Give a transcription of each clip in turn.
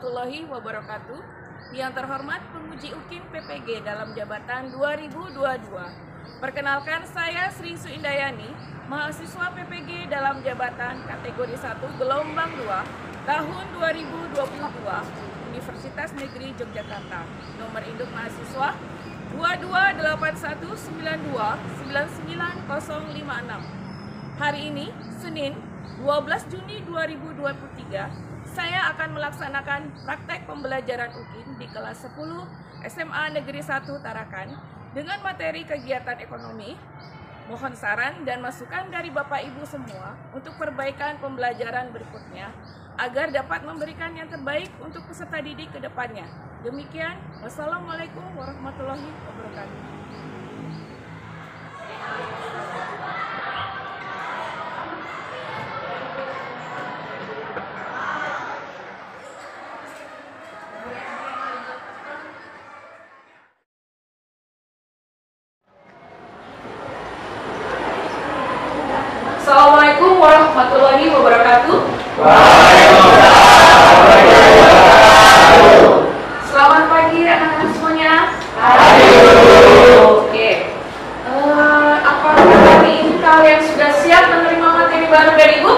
warahmatullahi wabarakatuh. Yang terhormat penguji UKIN PPG dalam jabatan 2022. Perkenalkan, saya Sri Suindayani, mahasiswa PPG dalam jabatan kategori 1 gelombang 2 tahun 2022 Universitas Negeri Yogyakarta. Nomor induk mahasiswa 228192990056. Hari ini, Senin 12 Juni 2023, saya akan melaksanakan praktek pembelajaran UKIN di kelas 10 SMA Negeri 1 Tarakan dengan materi kegiatan ekonomi. Mohon saran dan masukan dari Bapak Ibu semua untuk perbaikan pembelajaran berikutnya agar dapat memberikan yang terbaik untuk peserta didik ke depannya. Demikian, wassalamualaikum warahmatullahi wabarakatuh. Assalamualaikum warahmatullahi wabarakatuh. Selamat pagi anak-anak semuanya. Oke. Apakah hari ini kalian sudah siap menerima materi baru dari Ibu?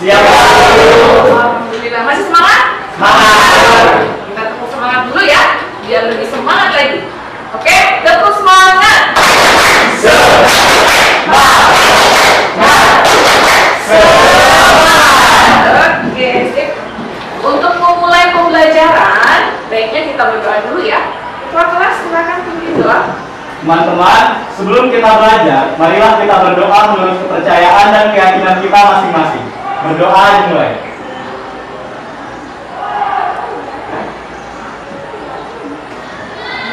Siap. Alhamdulillah. Masih semangat? Semangat. Kita tepuk semangat dulu ya, biar lebih semangat lagi. Oke, tepuk semangat. Oke, sip. Untuk memulai pembelajaran, baiknya kita berdoa dulu ya. Ketua kelas, silakan pimpin doa. Teman-teman, sebelum kita belajar, marilah kita berdoa menurut kepercayaan dan keyakinan kita masing-masing. Berdoa dimulai.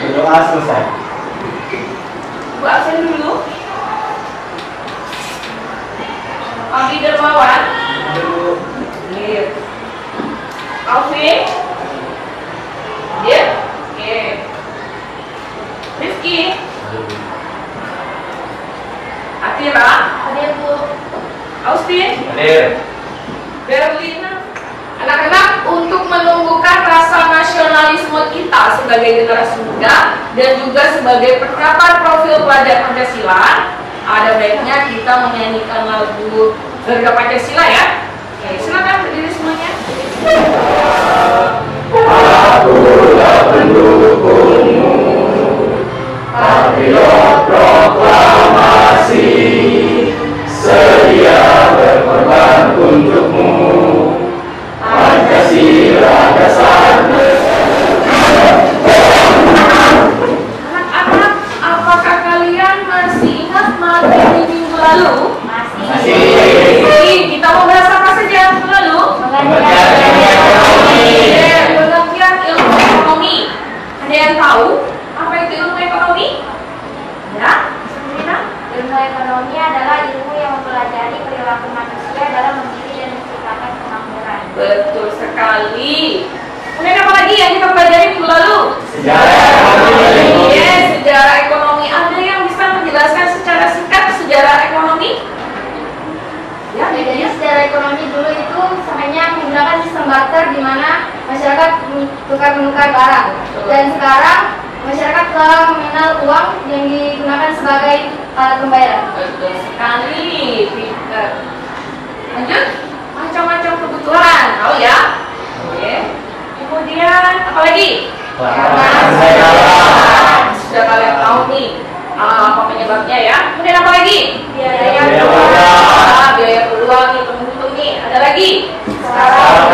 Berdoa selesai. Bu absen dulu. Abi Dermawan. Iya. Alvin. Iya. Oke. Rizky. Atira. Hadir Bu. Austin. Hadir. Berlina. Anak-anak, untuk menumbuhkan rasa nasionalisme kita sebagai generasi muda dan juga sebagai penerapan profil pelajar Pancasila, ada baiknya kita menyanyikan lagu Garuda Pancasila ya. Oke, silakan berdiri semuanya. Akulah pendukungmu, patriot proklamasi, sedia berkorban untukmu. Pancasila dasar Anak-anak, apakah kalian masih ingat materi minggu lalu? Masih. Kita mau bahas apa saja minggu lalu? Pengertian ilmu ekonomi. Ada yang tahu apa itu ilmu ekonomi? Ya, Sabrina? Ilmu ekonomi adalah ilmu yang mempelajari perilaku manusia dalam memilih dan menciptakan kemakmuran. Betul sekali. Kemudian apa lagi yang kita pelajari minggu lalu? sejarah. Yes, sejarah ekonomi. Ada yang bisa menjelaskan secara singkat sejarah ekonomi? Ya, Jadi sejarah ekonomi dulu itu hanya menggunakan sistem barter di mana masyarakat tukar-menukar barang. Dan sekarang masyarakat telah mengenal uang yang digunakan sebagai alat pembayaran. betul sekali, Peter. Lanjut, macam-macam kebutuhan, tahu ya? Oke. Kemudian apa lagi? Sudah kalian tahu nih apa penyebabnya ya? Kemudian apa lagi? Biaya Biaya peluang, hitung-hitung nih. Ada lagi? Skala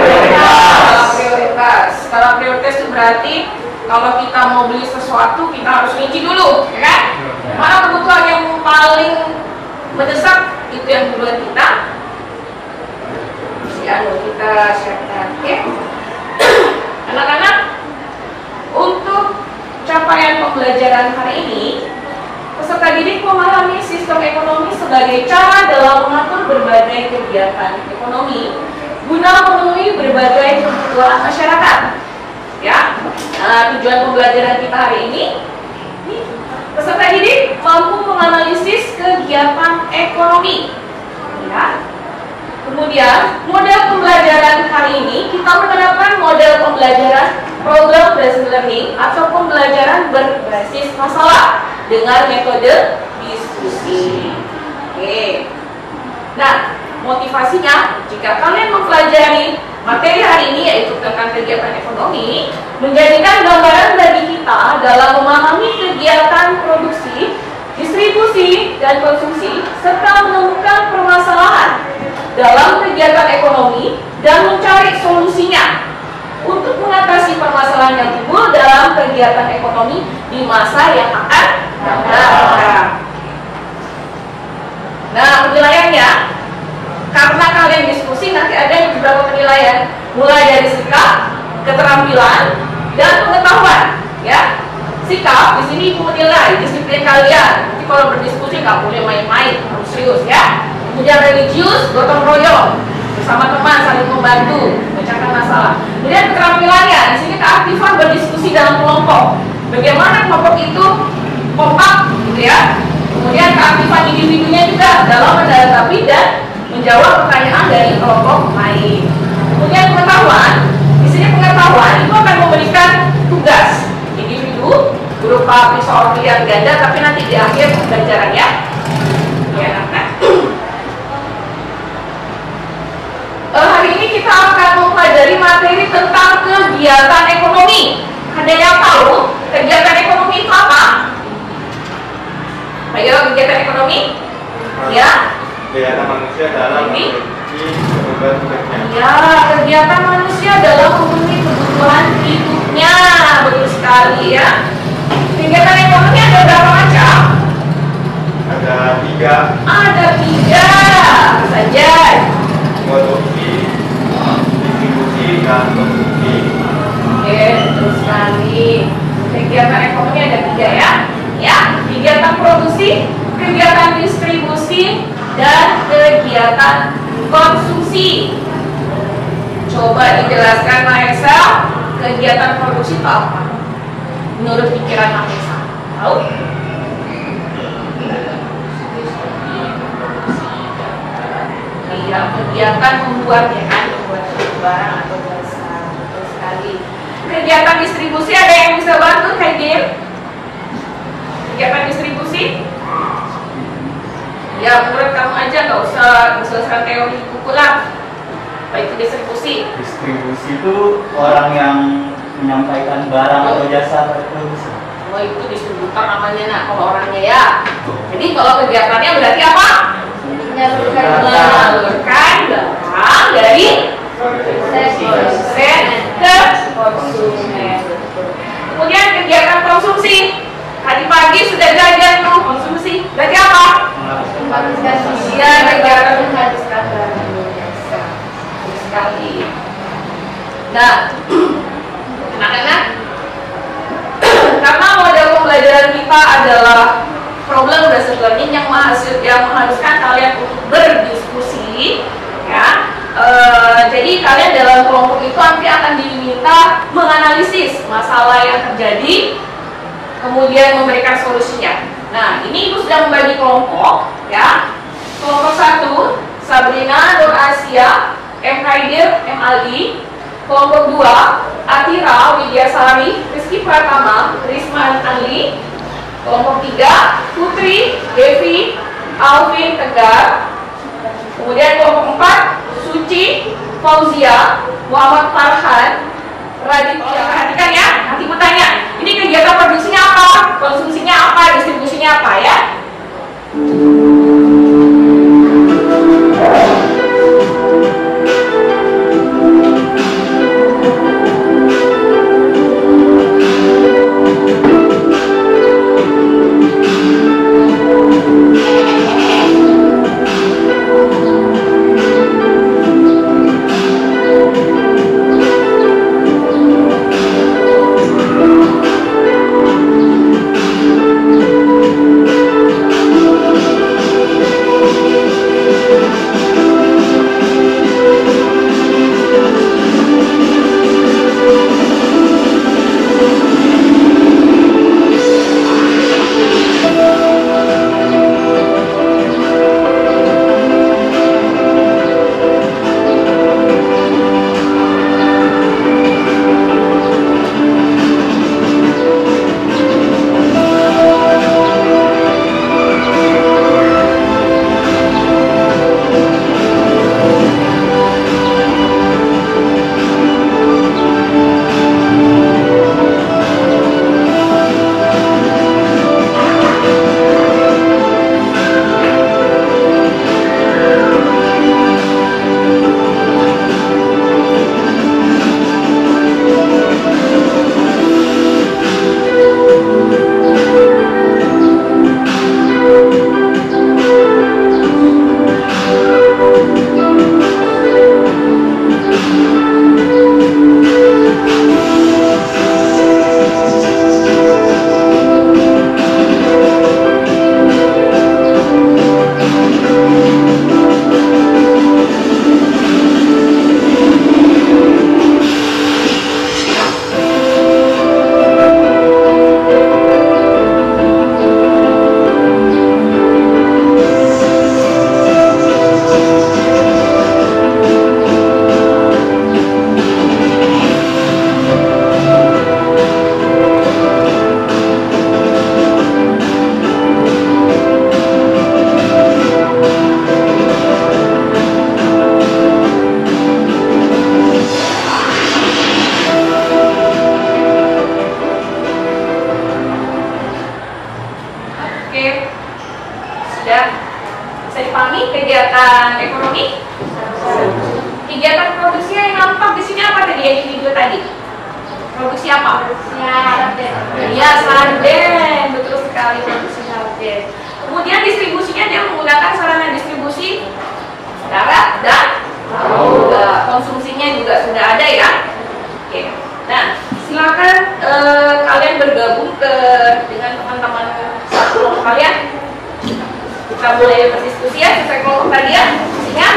Prioritas. Skala prioritas itu berarti kalau kita mau beli sesuatu kita harus rinci dulu, ya kan? Mana kebutuhan yang paling mendesak itu yang duluan kita. Kita siapkan, oke? Anak-anak, untuk capaian pembelajaran hari ini, peserta didik memahami sistem ekonomi sebagai cara dalam mengatur berbagai kegiatan ekonomi guna memenuhi berbagai kebutuhan masyarakat. Ya, tujuan pembelajaran kita hari ini, peserta didik mampu menganalisis kegiatan ekonomi. Ya, Kemudian, model pembelajaran hari ini kita menerapkan model pembelajaran problem based learning atau pembelajaran berbasis masalah dengan metode diskusi. Oke. Nah, motivasinya jika kalian mempelajari materi hari ini yaitu tentang kegiatan ekonomi, menjadikan gambaran bagi kita dalam memahami kegiatan produksi, distribusi, dan konsumsi serta menemukan permasalahan dalam kegiatan ekonomi dan mencari solusinya untuk mengatasi permasalahan yang timbul dalam kegiatan ekonomi di masa yang akan datang. Nah, penilaiannya, karena kalian diskusi nanti ada beberapa penilaian, mulai dari sikap, keterampilan, dan pengetahuan. Ya, sikap di sini ibu menilai disiplin kalian. Nanti kalau berdiskusi nggak boleh main-main, harus serius ya. Kemudian religius, gotong royong, bersama teman saling membantu, memecahkan masalah. Kemudian keterampilannya, di sini keaktifan berdiskusi dalam kelompok. Bagaimana kelompok itu kompak, gitu ya. Kemudian keaktifan individunya juga dalam menanggapi dan menjawab pertanyaan dari kelompok lain. Kemudian pengetahuan, di sini pengetahuan itu akan memberikan tugas individu berupa soal pilihan ganda, tapi nanti di akhir pembelajaran ya. Ya, nah. Hari ini kita akan mempelajari materi tentang kegiatan ekonomi. Ada yang tahu kegiatan ekonomi itu apa? Ayo, kegiatan ekonomi? Ya. Kegiatan manusia dalam memenuhi kebutuhan hidupnya. Ya, kegiatan manusia dalam memenuhi kebutuhan hidupnya. Betul sekali ya. Kegiatan ekonomi ada berapa macam? Ada 3. Ada 3 saja. Produksi, distribusi, dan konsumsi. Oke, betul sekali. Kegiatan ekonomi ada 3 ya. Ya, kegiatan produksi, kegiatan distribusi, dan kegiatan konsumsi. Coba dijelaskan Mahesa, kegiatan produksi itu apa? Menurut pikiran Mahesa, tahu? Iya, kegiatan membuat ya kan, membuat barang atau jasa. Betul sekali. Kegiatan distribusi ada yang bisa bantu kayak gini? Kegiatan distribusi? Ya, menurut kamu aja, nggak usah berdasarkan teori buku lah. Apa itu distribusi? Distribusi itu orang yang menyampaikan barang atau jasa produksi. Oh, itu distributor namanya, nah kalau orangnya ya. Jadi kalau kegiatannya berarti apa? Menyalurkan barang dari produsen ke konsumen. Kemudian kegiatan konsumsi. Tadi pagi sudah belajar tuh konsumsi. Berarti apa? Iya, kegiatan menghabiskan barang. Sekali. Nah, anak-anak, karena model pembelajaran kita adalah problem based learning yang mengharuskan kalian untuk berdiskusi, ya. Jadi kalian dalam kelompok itu nanti akan diminta menganalisis masalah yang terjadi, kemudian memberikan solusinya. Nah, ini ibu sudah membagi kelompok, ya. Kelompok 1, Sabrina, Nur Asia, M. Haidir, M. Aldi. Kelompok 2, Atira, Widyasari, Rizky Pratama, Risman Ali. Kelompok 3, Putri, Devi, Alvin Tegar. Kemudian kelompok 4, Suci, Fauzia, Muhammad Farhan, Raditya. Perhatikan ya, nanti ibu tanya, ini kegiatan produksinya apa, konsumsinya apa, distribusinya apa ya. ekonomi. Kegiatan produksi yang nampak di sini apa tadi yang di video tadi? Produksi apa? Ya, sarden, betul sekali, produksi sarden. Kemudian distribusinya dia menggunakan sarana distribusi darat dan laut. Konsumsinya juga sudah ada ya. Oke. Nah, silakan kalian bergabung dengan teman-teman satu kelompok kalian. Kita mulai berdiskusi ya sesuai kelompok tadi ya. Isinya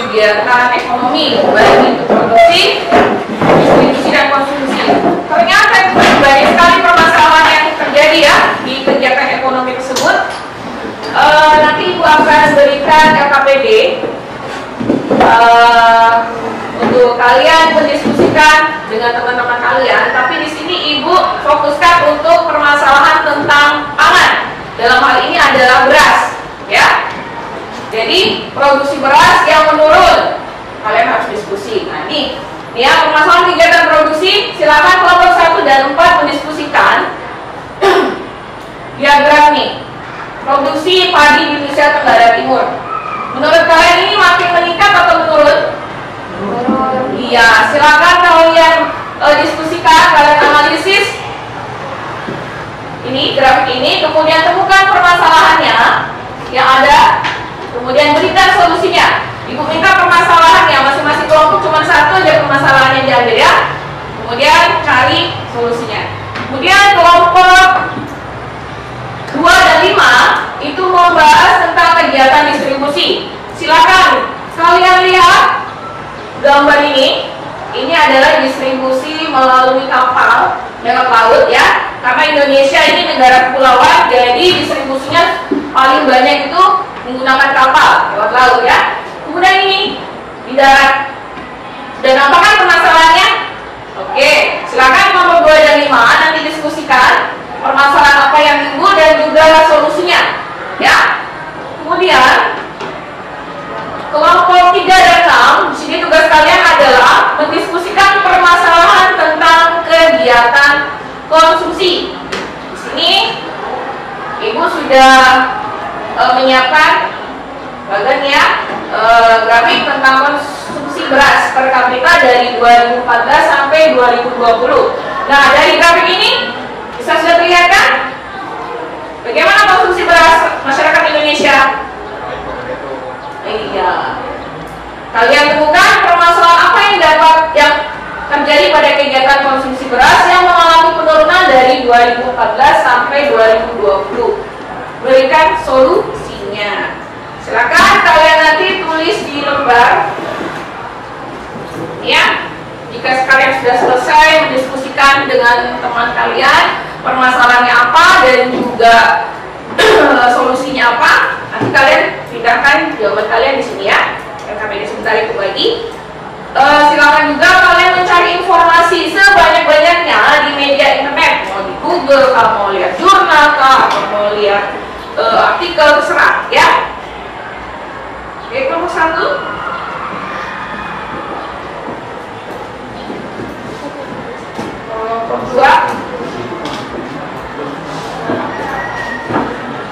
kegiatan ekonomi, baik itu produksi, distribusi, dan konsumsi. Ternyata banyak sekali permasalahan yang terjadi ya di kegiatan ekonomi tersebut. Nanti Ibu akan berikan LKPD untuk kalian mendiskusikan dengan teman-teman kalian. Tapi di sini Ibu fokuskan untuk permasalahan tentang pangan. Dalam hal ini adalah beras, ya. Jadi produksi beras yang menurun, kalian harus diskusi. Nah ini ya permasalahan kegiatan produksi. Silakan kelompok 1 dan 4 mendiskusikan diagram nih. Produksi padi di Indonesia Tenggara Timur. Menurut kalian ini makin meningkat atau menurun? Iya, silakan kalian diskusikan, kalian analisis ini grafik ini, kemudian temukan permasalahannya yang ada. Kemudian berikan solusinya. Ibu minta permasalahannya, masing-masing kelompok cuma satu aja permasalahannya diambil ya. Kemudian cari solusinya. Kemudian kelompok 2 dan 5 itu membahas tentang kegiatan distribusi. Silakan kalian lihat gambar ini. Ini adalah distribusi melalui kapal lewat laut ya. Karena Indonesia ini negara kepulauan, jadi distribusinya paling banyak itu menggunakan kapal lewat laut ya. Kemudian ini di darat. Dan apakah permasalahannya? Oke, silakan kelompok 2 dan 5 nanti diskusikan permasalahan apa yang timbul dan juga solusinya ya. Kemudian kelompok 3 dan 6 di sini tugas kalian adalah mendiskusikan permasalahan tentang kegiatan konsumsi. Di sini Ibu sudah menyiapkan bagian ya grafik tentang konsumsi beras per kapita dari 2014 sampai 2020. Nah, dari grafik ini bisa sudah terlihat kan bagaimana konsumsi beras masyarakat Indonesia? Iya. Kalian temukan permasalahan apa yang terjadi pada kegiatan konsumsi beras yang mengalami penurunan dari 2014 sampai 2020. Berikan solusinya. Silakan kalian nanti tulis di lembar. Ya. Jika kalian sudah selesai mendiskusikan dengan teman kalian permasalahannya apa dan juga solusinya apa, nanti kalian pindahkan jawaban kalian di sini ya. LKPD sebentar itu lagi. Silakan juga kalian mencari informasi sebanyak-banyaknya di media internet, mau di Google, kalau mau lihat jurnal, atau mau lihat artikel, terserah ya. Oke, kelompok 1. Kelompok 2.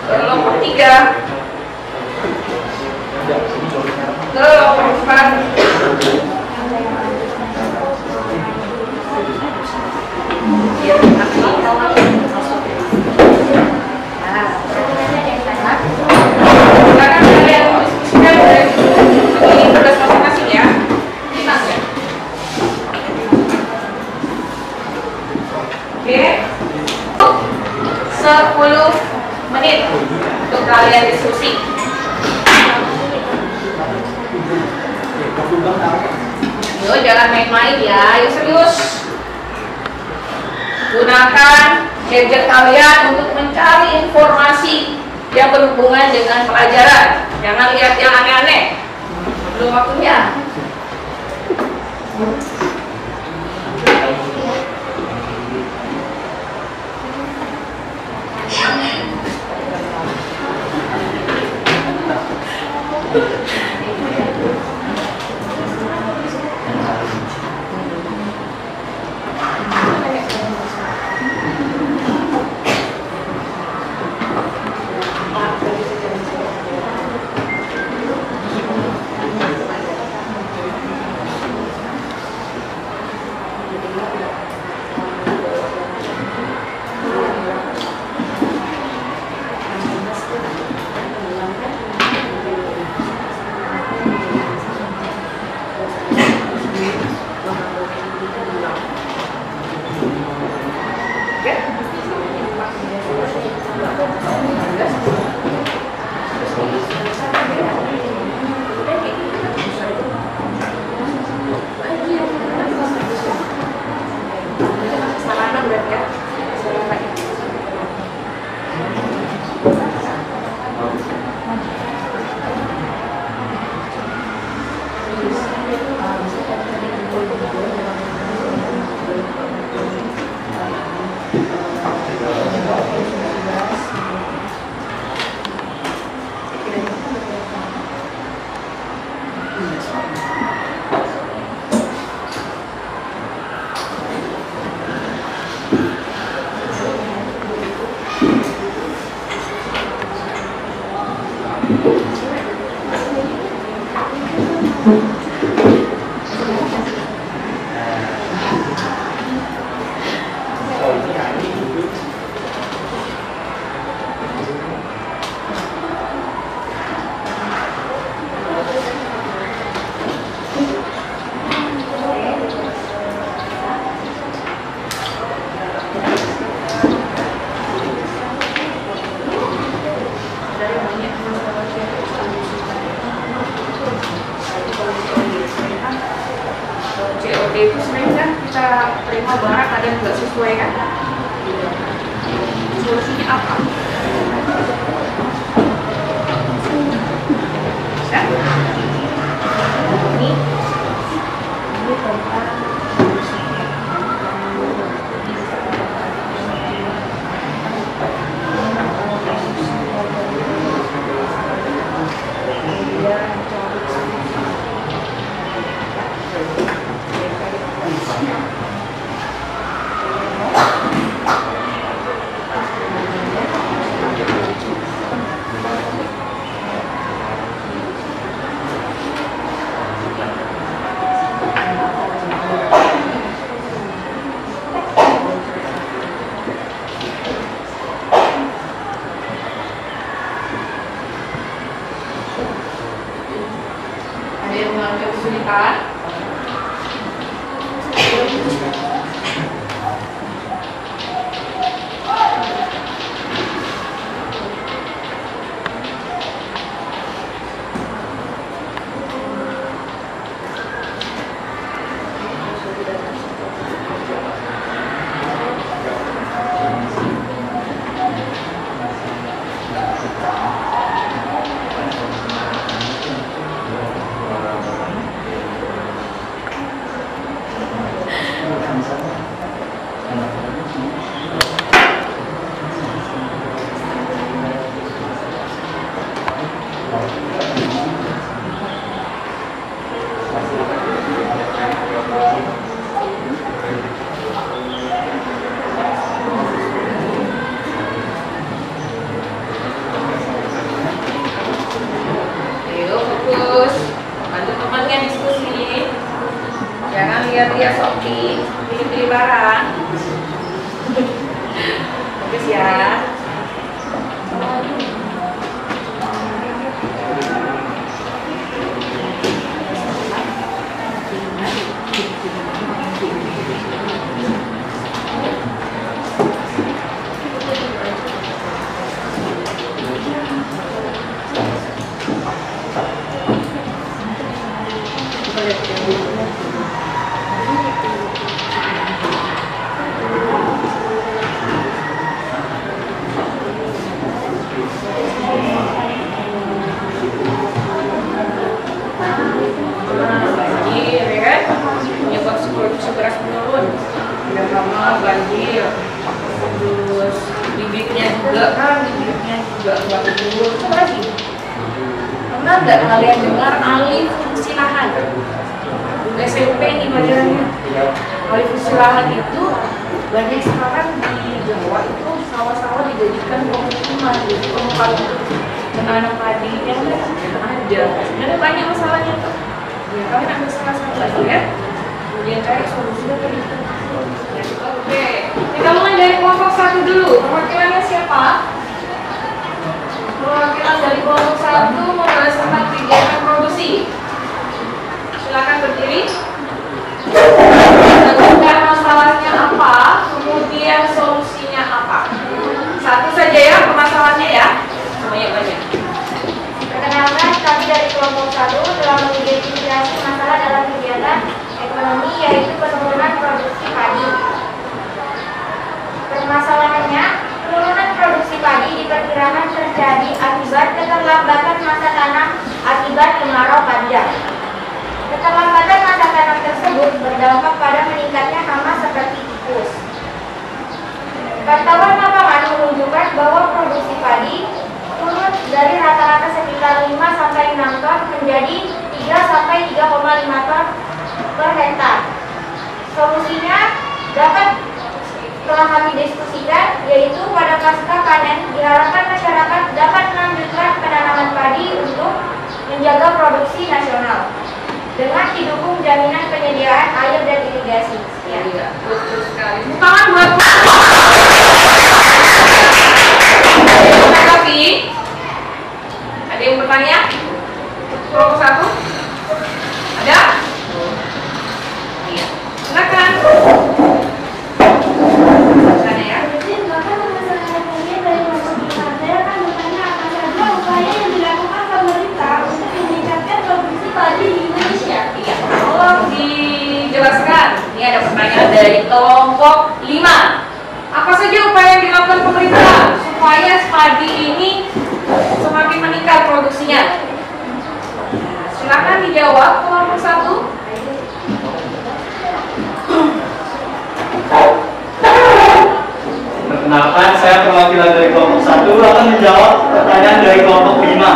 Kelompok 3. Kelompok 4. Oke, 10 menit untuk kalian diskusi. Yuk, jangan main-main ya, yuk serius. Gunakan gadget kalian untuk mencari informasi yang berhubungan dengan pelajaran. Jangan lihat yang aneh-aneh. Belum waktunya. COD itu sering kan kita terima barang ada yang nggak sesuai kan? Solusinya apa? Bisa? Ini tentang yang mengalami kesulitan. Lihat-lihat Shopee, pilih-pilih barang. Bagus ya. Banjir ya kan, penyebab produksi beras menurun karena banjir. Terus bibitnya juga nggak turun. Apa lagi? Pernah nggak kalian dengar alih fungsi lahan? SMP nih pelajarannya. Alih fungsi lahan itu banyak sekarang di Jawa itu sawah-sawah dijadikan pemukiman gitu, tempat untuk menanam padinya ada. Sebenarnya banyak masalahnya tuh. Ya, kalian ambil salah satu aja ya. Kemudian cari solusinya ke itu. Ya, oke. Kita mulai dari kelompok 1 dulu. Perwakilannya siapa? Perwakilan dari kelompok 1 membahas tentang kegiatan produksi. Silakan berdiri. Tentukan masalahnya apa, kemudian solusinya apa. Satu saja ya permasalahannya ya. Banyak-banyak. Perkenalkan, kami dari kelompok 1 telah mengidentifikasi masalah dalam kegiatan ekonomi, yaitu penurunan produksi padi. Permasalahannya, penurunan produksi padi diperkirakan terjadi akibat keterlambatan masa tanam akibat kemarau panjang. Keterlambatan masa tanam tersebut berdampak pada meningkatnya hama seperti tikus. Pantauan lapangan menunjukkan bahwa produksi padi turun dari rata-rata sekitar 5-6 ton menjadi 3-3,5 ton per hektar. Solusinya dapat telah kami diskusikan, yaitu pada pasca panen diharapkan masyarakat dapat melanjutkan penanaman padi untuk menjaga produksi nasional dengan didukung jaminan penyediaan air dan irigasi. Iya, betul sekali. Tangan buat tapi ada yang bertanya? Kelompok 1? Ada? Iya. Silakan. Tanya ya. Bapak masalah ekonomi dari kelompok 5. Saya akan bertanya apa saja upaya yang dilakukan pemerintah untuk meningkatkan produksi padi di Indonesia. Iya. Tolong dijelaskan. Ini ada pertanyaan dari kelompok 5. Apa saja upaya yang dilakukan pemerintah supaya padi ini semakin meningkat produksinya? Silakan dijawab kelompok 1. Perkenalkan, saya perwakilan dari kelompok 1 akan menjawab pertanyaan dari kelompok 5,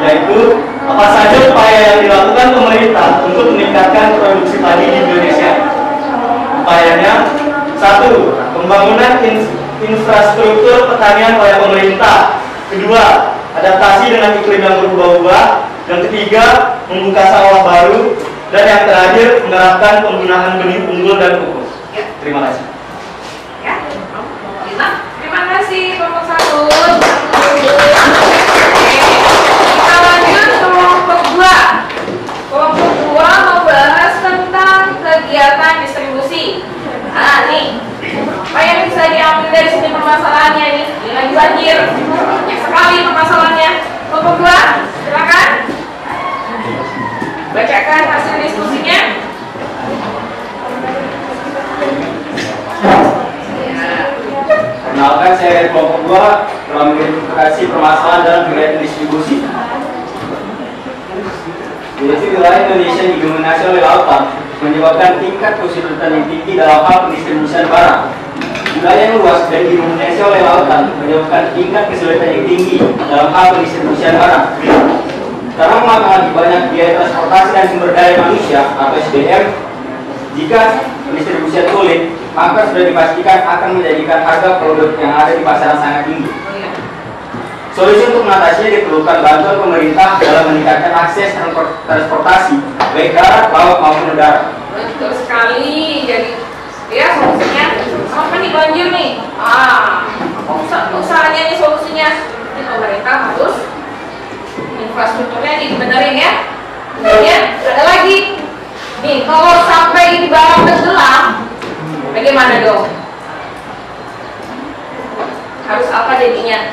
yaitu apa saja upaya yang dilakukan pemerintah untuk meningkatkan produksi padi di Indonesia. Upayanya: 1. Pembangunan infrastruktur pertanian oleh pemerintah. 2. Adaptasi dengan iklim yang berubah-ubah. Yang 3. Membuka sawah baru. Dan yang terakhir, menerapkan penggunaan benih unggul dan pupuk. Terima kasih. Ya, terima kasih kelompok 1. Kita lanjut kelompok 2. Kelompok 2 membahas tentang kegiatan distribusi. Nah, nih, apa yang bisa diambil dari sini permasalahannya ini? Ini lagi banjir, banyak sekali permasalahannya. Kelompok 2, silakan bacakan hasil diskusinya. Perkenalkan, saya dari kelompok 2 telah mengidentifikasi permasalahan dalam kegiatan distribusi. Yaitu wilayah Indonesia yang didominasi oleh lautan menyebabkan tingkat kesulitan yang tinggi dalam hal pendistribusian barang. Wilayah yang luas dan didominasi oleh lautan menyebabkan tingkat kesulitan yang tinggi dalam hal pendistribusian barang. Karena memakan lebih banyak biaya transportasi dan sumber daya manusia atau SDM, jika pendistribusian sulit, maka sudah dipastikan akan menjadikan harga produk yang ada di pasaran sangat tinggi. Solusi untuk mengatasinya diperlukan bantuan pemerintah dalam meningkatkan akses transportasi, baik darat, laut maupun udara. Betul sekali. Jadi, ya solusinya apa nih banjir nih? Usahanya nih solusinya. Ini pemerintah harus infrastrukturnya dibenerin ya. Kemudian ada lagi. Nih, kalau sampai ini barang tenggelam, bagaimana dong? Harus apa jadinya?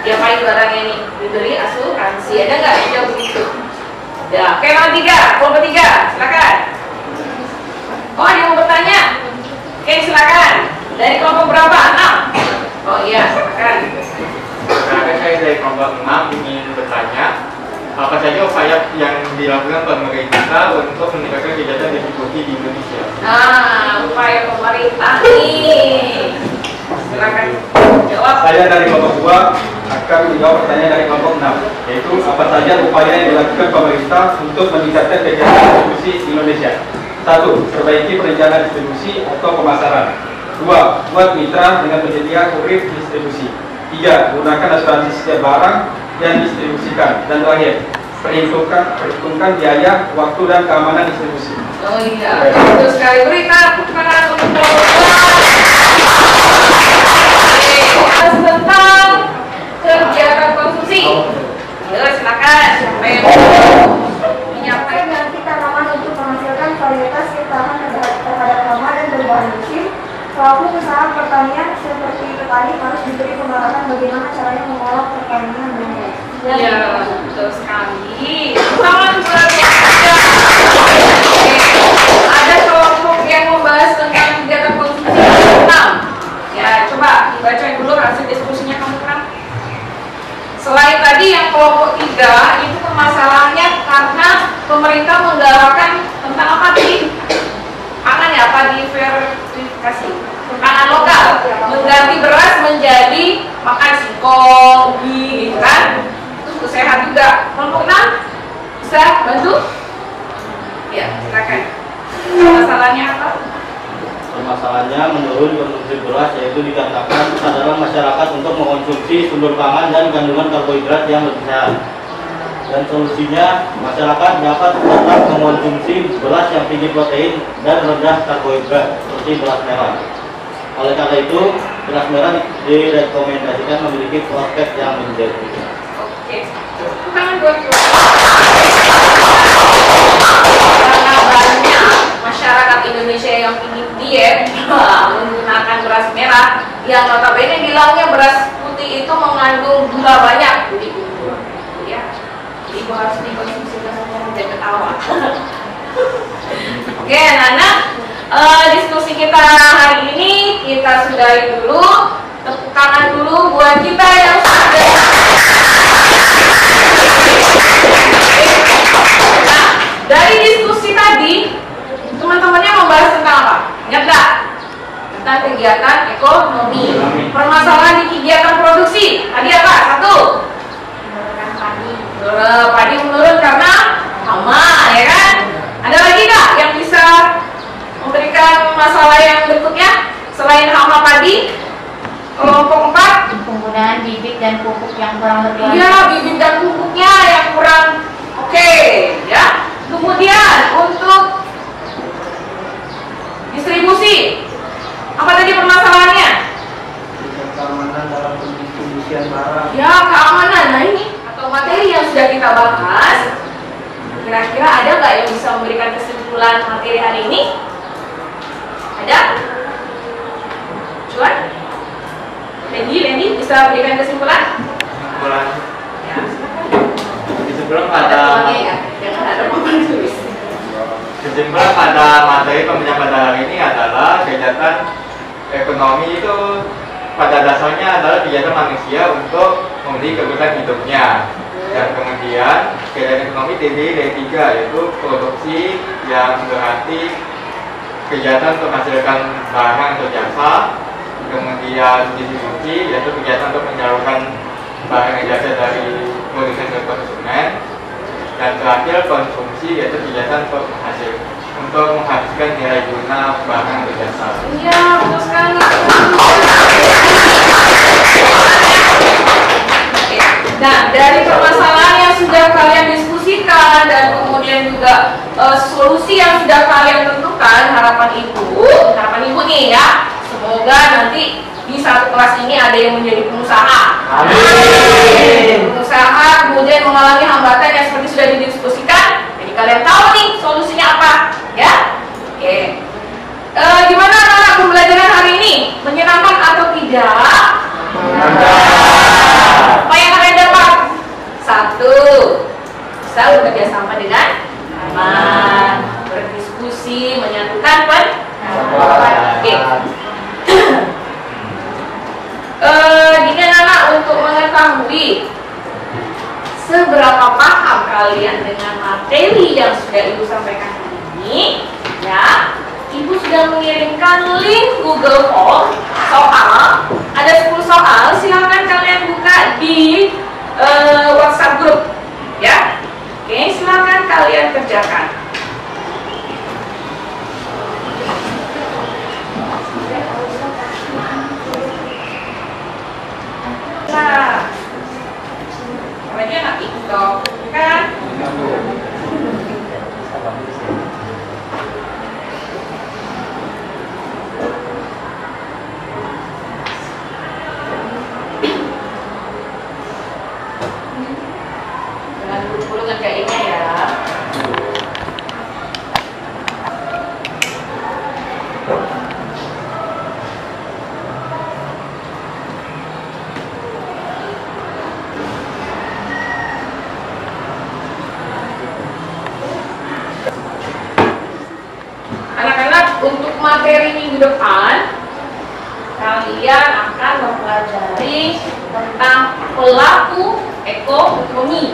Diapain barangnya ini? Diberi asuransi, ada nggak yang jawab begitu? Ya, oke, kelompok 3, silakan. Oh, ada yang mau bertanya? Oke, silakan. Dari kelompok berapa? 6. Oh iya, silakan. Saya dari kelompok 6 ingin bertanya, apa saja upaya yang dilakukan pemerintah untuk meningkatkan kegiatan distribusi di Indonesia? Nah, upaya pemerintah nih. Silakan jawab. Saya dari kelompok 2 akan menjawab pertanyaan dari kelompok 6, yaitu apa saja upaya yang dilakukan pemerintah untuk meningkatkan kegiatan distribusi di Indonesia. 1. Perbaiki perencanaan distribusi atau pemasaran. 2. Buat mitra dengan penyedia kurir distribusi. 3. Gunakan asuransi setiap barang yang distribusikan. Dan terakhir, perhitungkan biaya, waktu, dan keamanan distribusi. Oh iya, betul sekali. Berita kepada untuk tentang kegiatan konsumsi. Ayo silakan, siapa yang menyampaikan? Ganti tanaman untuk menghasilkan varietas yang tahan terhadap hama dan perubahan musim. Pelaku usaha pertanian seperti petani harus diberi pengarahan bagaimana caranya mengolah pertanian dengan baik. Iya, betul sekali. Selamat bekerja. Ada kelompok yang membahas tentang kegiatan konsumsi 6. Ya, coba dibacain dulu hasil diskusinya kamu kan. Selain tadi yang kelompok 3 itu permasalahannya karena pemerintah menggalakkan tentang apa tadi? Pangan ya, padi verifikasi, pangan lokal, mengganti beras menjadi makan singkong, ubi, gitu kan? Itu sehat juga. Kelompok 6 bisa bantu? Ya, silakan. Masalahnya apa? Permasalahannya menurun konsumsi beras, yaitu dikatakan kesadaran masyarakat untuk mengkonsumsi sumber pangan dan kandungan karbohidrat yang lebih sehat. Dan solusinya, masyarakat dapat tetap mengkonsumsi beras yang tinggi protein dan rendah karbohidrat seperti beras merah. Oleh karena itu, beras merah direkomendasikan memiliki prospek yang menjanjikan. Oke, tangan buat karena banyak masyarakat Indonesia yang ingin diet menggunakan beras merah yang notabene bilangnya beras putih itu mengandung gula banyak, jadi ya, ibu harus dikonsumsi dan ketawa. Oke, anak-anak, diskusi kita hari ini kita sudahi dulu. Tepuk tangan dulu buat kita yang sudah. Nah, dari diskusi tadi, teman-temannya membahas tentang apa? Ingat nggak? Tentang kegiatan ekonomi. Permasalahan di kegiatan produksi. Tadi apa? 1. Padi menurun karena hama, ya kan? Ada lagi nggak yang bisa memberikan masalah yang berikutnya selain hama padi? Kelompok 4, Penggunaan bibit dan pupuk yang kurang berkualitas. iya, bibit dan pupuknya yang kurang oke, ya. Kemudian untuk distribusi, apa tadi permasalahannya? Keamanan dalam pendistribusian barang. Ya, keamanan. Nah ini atau materi yang sudah kita bahas, kira-kira ada nggak yang bisa memberikan kesimpulan materi hari ini? Ada? Cuan? Lendi bisa berikan kesimpulan? Kesimpulan, Ya, kesimpulan ada pada uangnya ya, jangan ada papan tulis. kesimpulan pada materi pembelajaran pada hari ini adalah kegiatan ekonomi itu pada dasarnya adalah kegiatan manusia untuk memenuhi kebutuhan hidupnya. Dan kemudian kegiatan ekonomi terdiri dari 3, yaitu produksi yang berarti kegiatan untuk menghasilkan barang atau jasa, kemudian distribusi yaitu kegiatan untuk menyalurkan barang dan jasa dari produsen ke konsumen, dan terakhir konsumsi yaitu kegiatan untuk menghasilkan nilai guna barang dan jasa. Iya, betul sekali. Nah, dari permasalahan yang sudah kalian diskusikan dan kemudian juga solusi yang sudah kalian tentukan, harapan ibu nih ya, semoga nanti di satu kelas ini ada yang menjadi pengusaha. Amin. Pengusaha kemudian mengalami hambatan yang seperti sudah didiskusikan, jadi kalian tahu nih solusinya apa, ya? Oke. Gimana anak-anak pembelajaran hari ini? Menyenangkan atau tidak? Apa yang kalian dapat? 1, bisa bekerja sama dengan kalian dengan materi yang sudah Ibu sampaikan ini, ya. Ibu sudah mengirimkan link Google Form soal, ada 10 soal, silakan kalian buka di WhatsApp grup, ya. Oke, silakan kalian kerjakan. Nah, caranya nggak TikTok, kan? Jangan buru-buru ngerjainnya ya. Anak-anak, untuk materi minggu depan kalian akan mempelajari tentang pelaku ekonomi,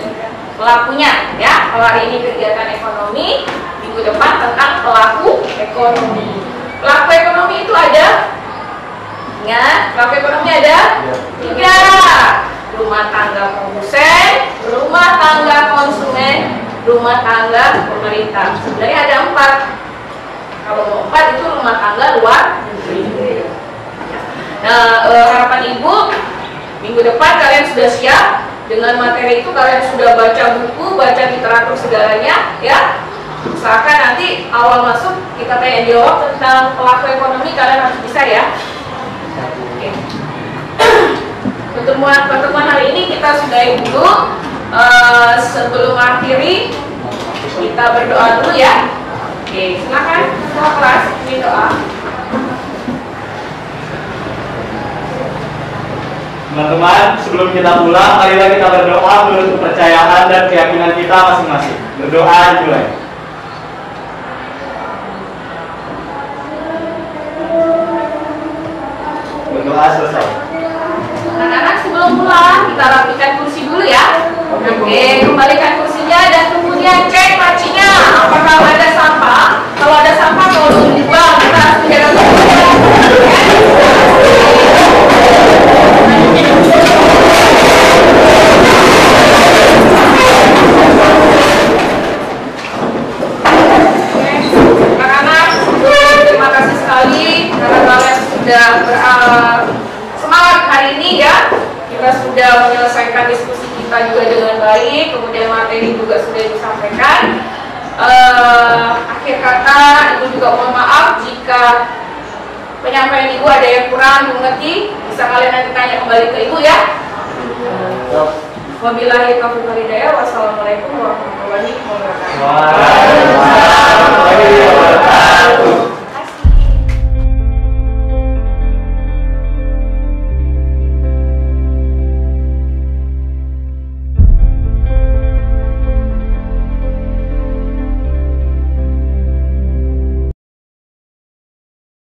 pelakunya, ya. Kalau hari ini kegiatan ekonomi, minggu depan tentang pelaku ekonomi. Pelaku ekonomi itu ada, ingat, pelaku ekonomi ada 3: rumah tangga produsen, rumah tangga konsumen, rumah tangga pemerintah. Sebenarnya ada 4. Kalau mau 4 itu rumah tangga luar negeri. Nah, harapan Ibu minggu depan kalian sudah siap dengan materi itu. Kalian sudah baca buku, baca literatur segalanya, ya. Usahakan nanti awal masuk kita tanya jawab tentang pelaku ekonomi, kalian harus bisa, ya. Oke. Pertemuan hari ini kita sudahi dulu. Sebelum akhiri kita berdoa dulu, ya. Oke, silakan semua kelas bikin doa. Teman-teman, sebelum kita pulang, marilah kita berdoa menurut kepercayaan dan keyakinan kita masing-masing. Berdoa dimulai. Berdoa selesai. Anak-anak, sebelum pulang kita rapikan kursi dulu, ya. Oke, kembalikan kursinya dan kemudian cek lacinya. Apakah ada sampah? Kalau ada sampah, tolong dibuang. Kita harus menjaga kebersihan. Anak-anak, terima kasih sekali karena kalian sudah semangat hari ini, ya. Kita sudah menyelesaikan diskusi kita juga dengan baik, kemudian materi juga sudah disampaikan. Akhir kata, Ibu juga mohon maaf jika penyampaian Ibu ada yang kurang dimengerti. Bisa kalian nanti tanya kembali ke Ibu, ya. Wabillahi taufiq wal hidayah. Wassalamualaikum warahmatullahi wabarakatuh. Waalaikumsalam warahmatullahi wabarakatuh.